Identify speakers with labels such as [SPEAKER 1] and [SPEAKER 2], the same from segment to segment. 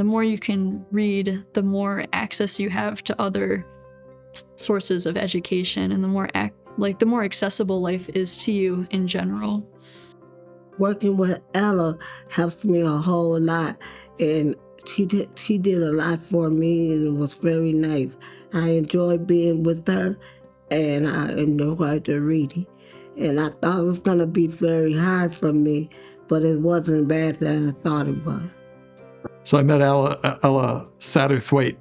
[SPEAKER 1] The more you can read, the more access you have to other sources of education, and the more accessible life is to you in general.
[SPEAKER 2] Working with Ella helped me a whole lot, and she did a lot for me, and it was very nice. I enjoyed being with her, and I enjoyed the reading. And I thought it was going to be very hard for me, but it wasn't bad as I thought it was.
[SPEAKER 3] So I met Ella Satterthwaite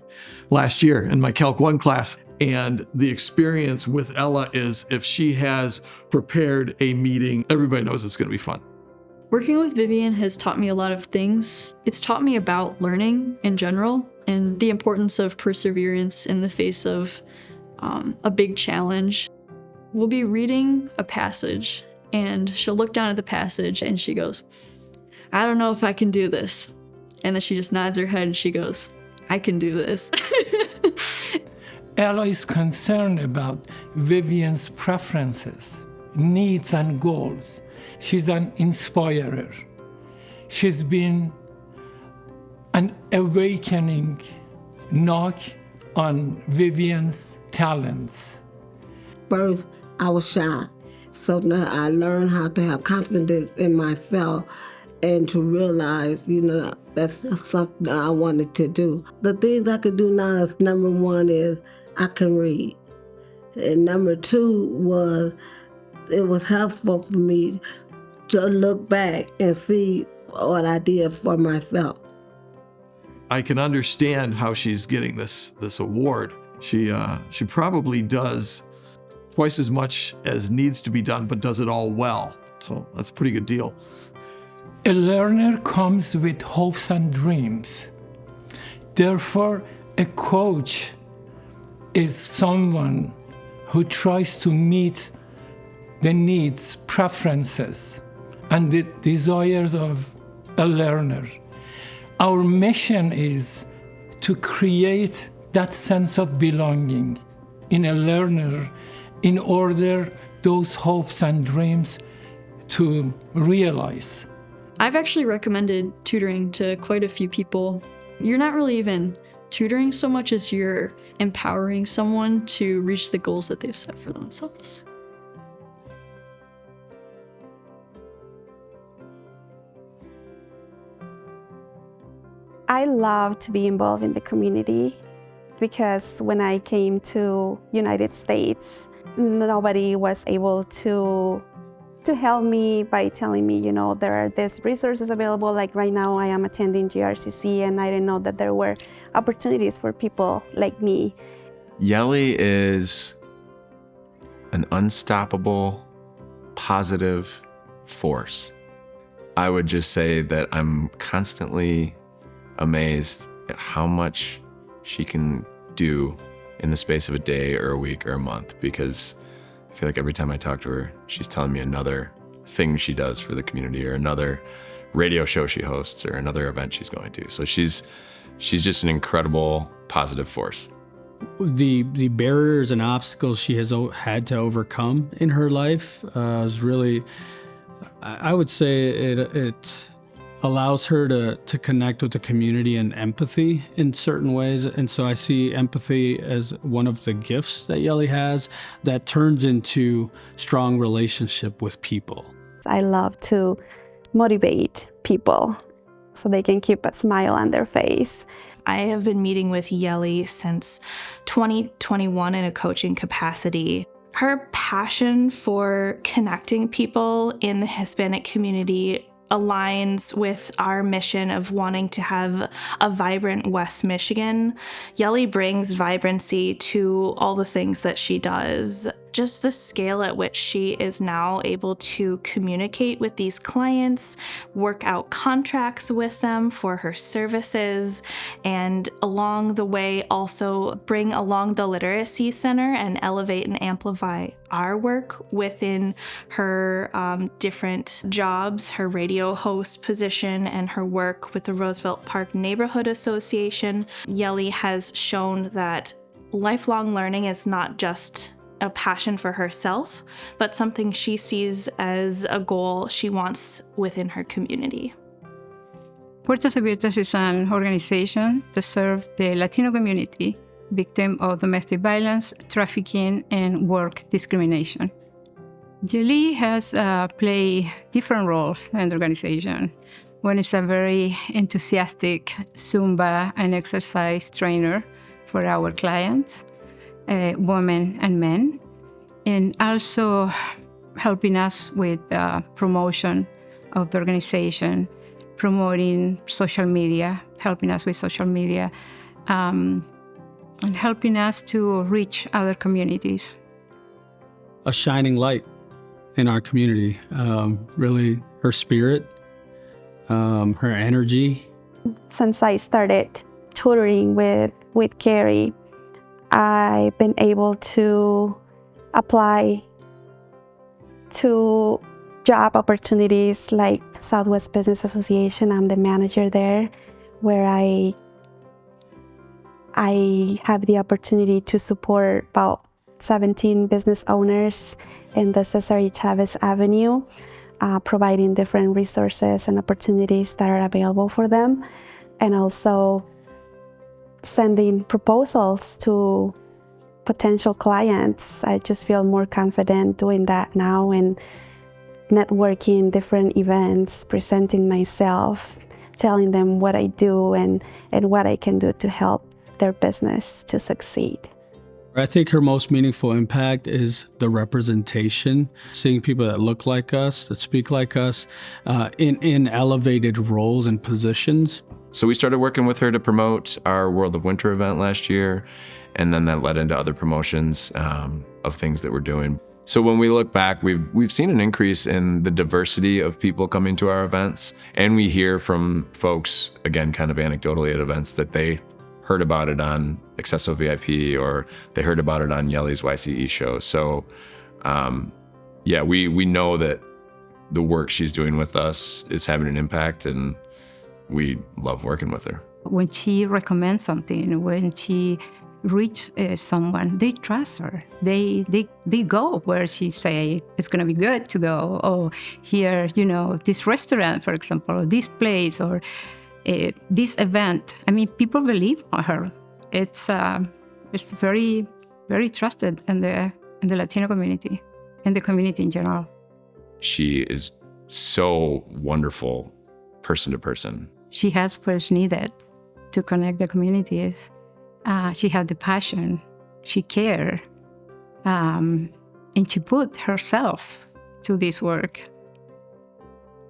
[SPEAKER 3] last year in my Calc 1 class. And the experience with Ella is if she has prepared a meeting, everybody knows it's going to be fun.
[SPEAKER 1] Working with Vivian has taught me a lot of things. It's taught me about learning in general and the importance of perseverance in the face of a big challenge. We'll be reading a passage, and she'll look down at the passage and she goes, "I don't know if I can do this." And then she just nods her head and she goes, "I can do this."
[SPEAKER 4] Ella is concerned about Vivian's preferences, needs, and goals. She's an inspirer. She's been an awakening knock on Vivian's talents.
[SPEAKER 2] First, I was shy. So now I learned how to have confidence in myself and to realize, that's something I wanted to do. The things I could do now is, number one is I can read. And number two was, it was helpful for me to look back and see what I did for myself.
[SPEAKER 3] I can understand how she's getting this award. She probably does twice as much as needs to be done, but does it all well. So that's a pretty good deal.
[SPEAKER 4] A learner comes with hopes and dreams. Therefore, a coach is someone who tries to meet the needs, preferences, and the desires of a learner. Our mission is to create that sense of belonging in a learner in order those hopes and dreams to realize.
[SPEAKER 1] I've actually recommended tutoring to quite a few people. You're not really even tutoring so much as you're empowering someone to reach the goals that they've set for themselves.
[SPEAKER 5] I love to be involved in the community because when I came to United States, nobody was able to help me by telling me, there are these resources available. Like right now I am attending GRCC and I didn't know that there were opportunities for people like me.
[SPEAKER 6] Yeli is an unstoppable, positive force. I would just say that I'm constantly amazed at how much she can do in the space of a day or a week or a month, because I feel like every time I talk to her, she's telling me another thing she does for the community or another radio show she hosts or another event she's going to. So she's just an incredible positive force.
[SPEAKER 7] The barriers and obstacles she has had to overcome in her life is really, I would say it allows her to connect with the community and empathy in certain ways. And so I see empathy as one of the gifts that Yeli has that turns into strong relationship with people.
[SPEAKER 5] I love to motivate people so they can keep a smile on their face.
[SPEAKER 8] I have been meeting with Yeli since 2021 in a coaching capacity. Her passion for connecting people in the Hispanic community aligns with our mission of wanting to have a vibrant West Michigan. Yeli brings vibrancy to all the things that she does. Just the scale at which she is now able to communicate with these clients, work out contracts with them for her services, and along the way also bring along the Literacy Center and elevate and amplify our work within her different jobs, her radio host position, and her work with the Roosevelt Park Neighborhood Association. Yeli has shown that lifelong learning is not just a passion for herself, but something she sees as a goal she wants within her community.
[SPEAKER 9] Puertas Abiertas is an organization to serve the Latino community victim of domestic violence, trafficking, and work discrimination. Yeli has played different roles in the organization. One is a very enthusiastic Zumba and exercise trainer for our clients, women and men, and also helping us with promotion of the organization, promoting social media, helping us with social media, and helping us to reach other communities.
[SPEAKER 7] A shining light in our community. Really, her spirit, her energy.
[SPEAKER 5] Since I started tutoring with Carrie, I've been able to apply to job opportunities like Southwest Business Association. I'm the manager there, where I have the opportunity to support about 17 business owners in the Cesar E. Chavez Avenue, providing different resources and opportunities that are available for them, and also sending proposals to potential clients. I just feel more confident doing that now, and networking, different events, presenting myself, telling them what I do and what I can do to help their business to succeed.
[SPEAKER 7] I think her most meaningful impact is the representation, seeing people that look like us, that speak like us, in elevated roles and positions.
[SPEAKER 6] So we started working with her to promote our World of Winter event last year, and then that led into other promotions of things that we're doing. So when we look back, we've seen an increase in the diversity of people coming to our events, and we hear from folks, again, kind of anecdotally at events, that they heard about it on Accesso VIP or they heard about it on Yeli's YCE show. So yeah, we know that the work she's doing with us is having an impact, and we love working with her.
[SPEAKER 9] When she recommends something, when she reach someone, they trust her. They go where she say it's going to be good to go. Oh, here, this restaurant, for example, or this place, or this event. I mean, people believe on her. It's very, very trusted in the Latino community, and the community in general.
[SPEAKER 6] She is so wonderful, person to person.
[SPEAKER 9] She has what's needed to connect the communities. She had the passion, she cared, and she put herself to this work.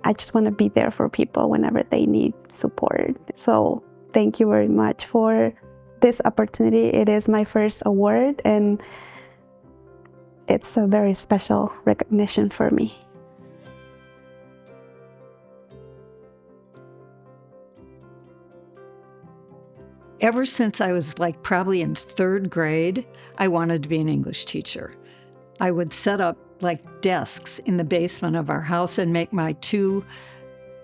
[SPEAKER 5] I just want to be there for people whenever they need support. So thank you very much for this opportunity. It is my first award, and it's a very special recognition for me.
[SPEAKER 10] Ever since I was probably in 3rd grade, I wanted to be an English teacher. I would set up desks in the basement of our house and make my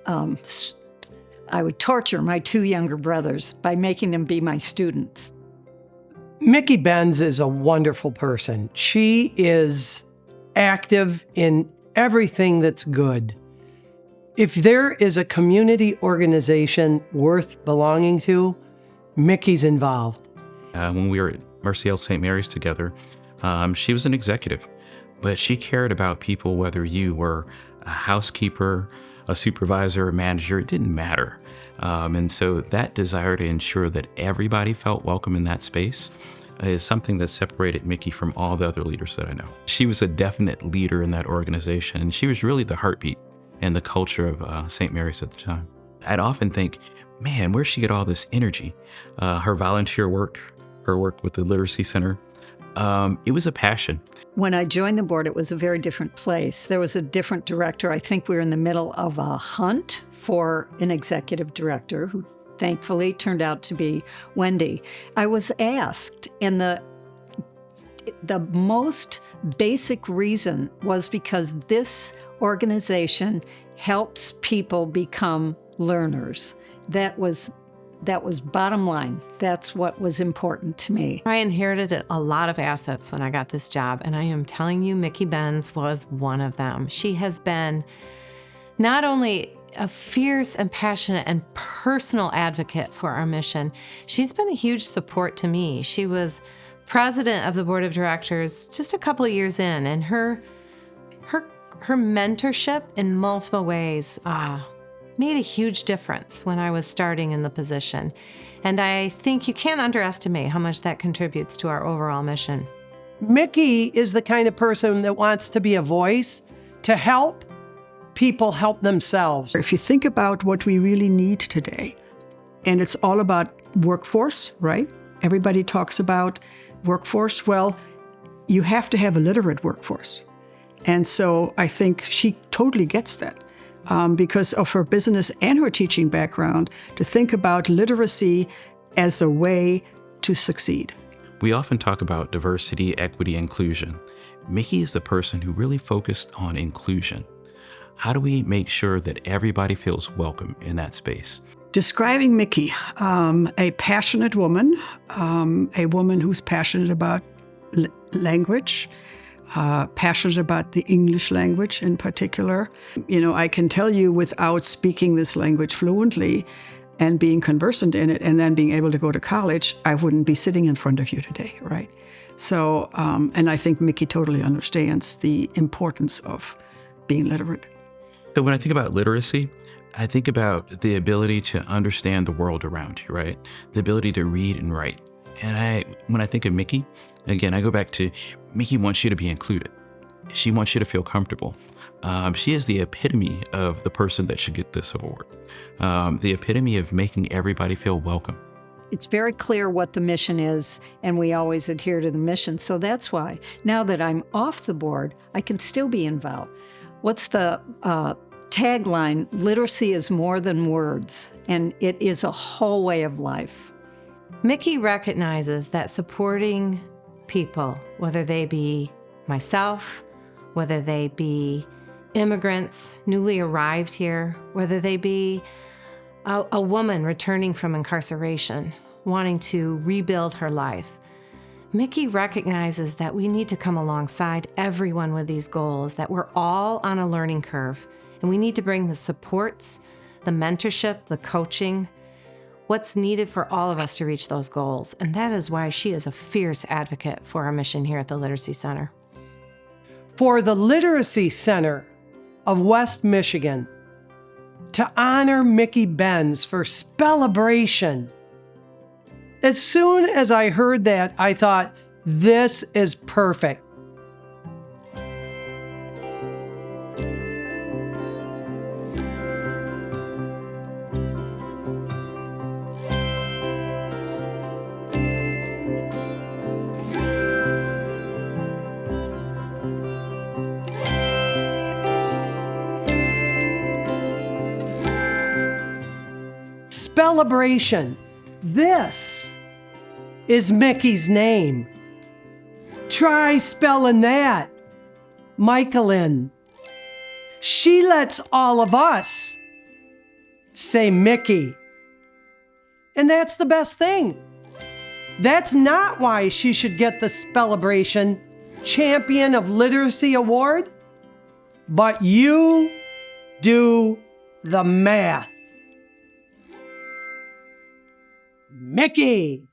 [SPEAKER 10] I would torture my 2 younger brothers by making them be my students.
[SPEAKER 11] Micki Benz is a wonderful person. She is active in everything that's good. If there is a community organization worth belonging to, Micki's involved.
[SPEAKER 12] When we were at Mercy Hill St. Mary's together, she was an executive, but she cared about people, whether you were a housekeeper, a supervisor, a manager, it didn't matter. And so that desire to ensure that everybody felt welcome in that space is something that separated Micki from all the other leaders that I know. She was a definite leader in that organization, and she was really the heartbeat and the culture of St. Mary's at the time. I'd often think, man, where'd she get all this energy? Her volunteer work, her work with the Literacy Center, it was a passion.
[SPEAKER 10] When I joined the board, it was a very different place. There was a different director. I think we were in the middle of a hunt for an executive director who thankfully turned out to be Wendy. I was asked, and the most basic reason was because this organization helps people become learners. That was bottom line. That's what was important to me.
[SPEAKER 13] I inherited a lot of assets when I got this job, and I am telling you, Micki Benz was one of them. She has been not only a fierce and passionate and personal advocate for our mission. She's been a huge support to me. She was president of the board of directors just a couple of years in, and her mentorship in multiple ways made a huge difference when I was starting in the position. And I think you can't underestimate how much that contributes to our overall mission.
[SPEAKER 11] Micki is the kind of person that wants to be a voice to help people help themselves.
[SPEAKER 14] If you think about what we really need today, and it's all about workforce, right? Everybody talks about workforce. Well, you have to have a literate workforce. And so I think she totally gets that because of her business and her teaching background, to think about literacy as a way to succeed.
[SPEAKER 12] We often talk about diversity, equity, inclusion. Micki is the person who really focused on inclusion. How do we make sure that everybody feels welcome in that space?
[SPEAKER 14] Describing Micki, a passionate woman, a woman who's passionate about language, passionate about the English language in particular. You know, I can tell you without speaking this language fluently and being conversant in it and then being able to go to college, I wouldn't be sitting in front of you today, right? So, and I think Micki totally understands the importance of being literate.
[SPEAKER 12] So when I think about literacy, I think about the ability to understand the world around you, right? The ability to read and write. And when I think of Micki, again, I go back to Micki wants you to be included. She wants you to feel comfortable. She is the epitome of the person that should get this award. The epitome of making everybody feel welcome.
[SPEAKER 10] It's very clear what the mission is, and we always adhere to the mission. So that's why now that I'm off the board, I can still be involved. What's the tagline? Literacy is more than words, and it is a whole way of life.
[SPEAKER 13] Micki recognizes that supporting people, whether they be myself, whether they be immigrants newly arrived here, whether they be a woman returning from incarceration, wanting to rebuild her life. Micki recognizes that we need to come alongside everyone with these goals, that we're all on a learning curve, and we need to bring the supports, the mentorship, the coaching, what's needed for all of us to reach those goals. And that is why she is a fierce advocate for our mission here at the Literacy Center.
[SPEAKER 11] For the Literacy Center of West Michigan, to honor Micki Benz for Spellebration. As soon as I heard that, I thought, this is perfect. Spellebration. This is Micki's name. Try spelling that. Michaelin. She lets all of us say Micki. And that's the best thing. That's not why she should get the Spellebration Champion of Literacy Award, but you do the math. Micki.